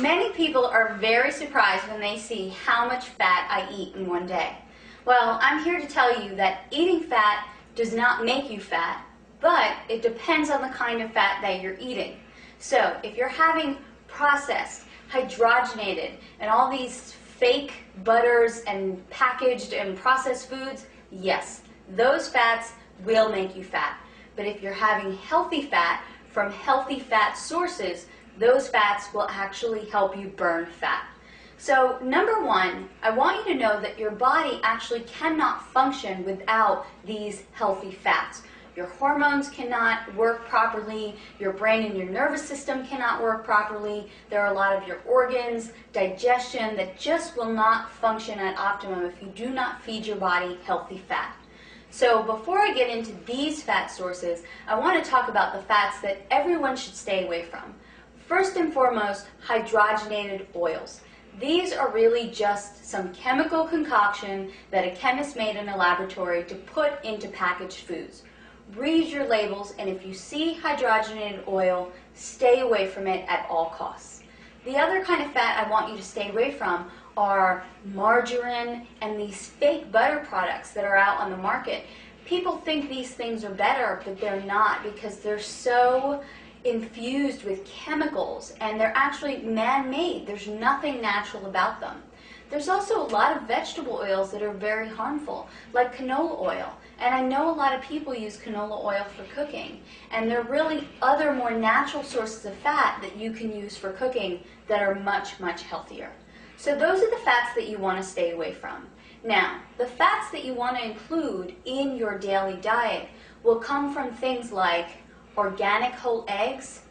Many people are very surprised when they see how much fat I eat in one day. Well, I'm here to tell you that eating fat does not make you fat, but it depends on the kind of fat that you're eating. So if you're having processed, hydrogenated, and all these fake butters and packaged and processed foods, yes, those fats will make you fat. But if you're having healthy fat from healthy fat sources, those fats will actually help you burn fat. So number one, I want you to know that your body actually cannot function without these healthy fats. Your hormones cannot work properly, your brain and your nervous system cannot work properly, there are a lot of your organs, digestion that just will not function at optimum if you do not feed your body healthy fat. So before I get into these fat sources, I want to talk about the fats that everyone should stay away from. First and foremost, hydrogenated oils. These are really just some chemical concoction that a chemist made in a laboratory to put into packaged foods. Read your labels, and if you see hydrogenated oil, stay away from it at all costs. The other kind of fat I want you to stay away from are margarine and these fake butter products that are out on the market. People think these things are better, but they're not, because they're so infused with chemicals and they're actually man-made. There's nothing natural about them. There's also a lot of vegetable oils that are very harmful, like canola oil. And I know a lot of people use canola oil for cooking, and there are really other more natural sources of fat that you can use for cooking that are much, much healthier. So those are the fats that you want to stay away from. Now, the fats that you want to include in your daily diet will come from things like organic whole eggs,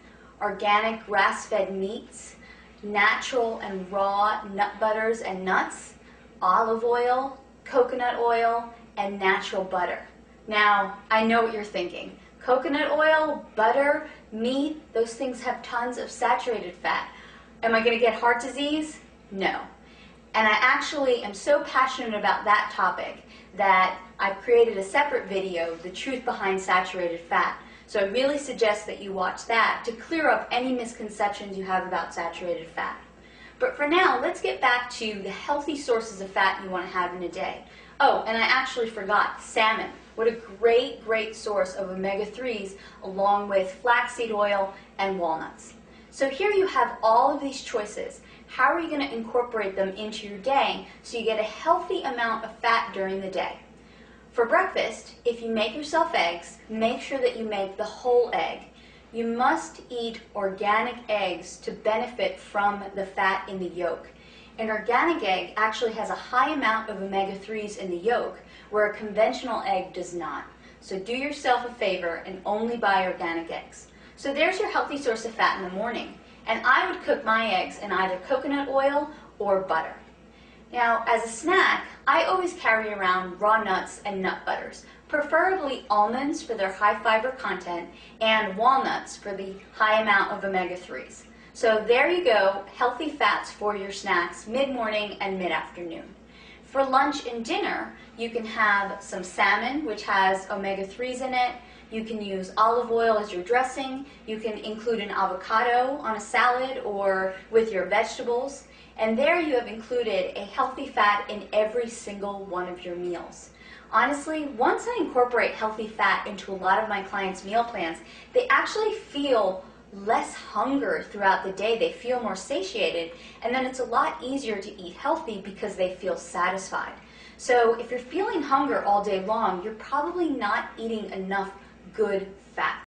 organic grass-fed meats, natural and raw nut butters and nuts, olive oil, coconut oil, and natural butter. Now, I know what you're thinking. Coconut oil, butter, meat, those things have tons of saturated fat. Am I going to get heart disease? No. And I actually am so passionate about that topic that I've created a separate video, The Truth Behind Saturated Fat. So I really suggest that you watch that to clear up any misconceptions you have about saturated fat. But for now, let's get back to the healthy sources of fat you want to have in a day. Oh, and I actually forgot, salmon. What a great, great source of omega-3s along with flaxseed oil and walnuts. So here you have all of these choices. How are you going to incorporate them into your day so you get a healthy amount of fat during the day? For breakfast, if you make yourself eggs, make sure that you make the whole egg. You must eat organic eggs to benefit from the fat in the yolk. An organic egg actually has a high amount of omega-3s in the yolk, where a conventional egg does not. So do yourself a favor and only buy organic eggs. So there's your healthy source of fat in the morning. And I would cook my eggs in either coconut oil or butter. Now, as a snack, I always carry around raw nuts and nut butters, preferably almonds for their high fiber content and walnuts for the high amount of omega-3s. So there you go, healthy fats for your snacks mid-morning and mid-afternoon. For lunch and dinner, you can have some salmon, which has omega-3s in it. You can use olive oil as your dressing. You can include an avocado on a salad or with your vegetables. And there you have included a healthy fat in every single one of your meals. Honestly, once I incorporate healthy fat into a lot of my clients' meal plans, they actually feel less hunger throughout the day. They feel more satiated, and then it's a lot easier to eat healthy because they feel satisfied. So if you're feeling hunger all day long, you're probably not eating enough good fat.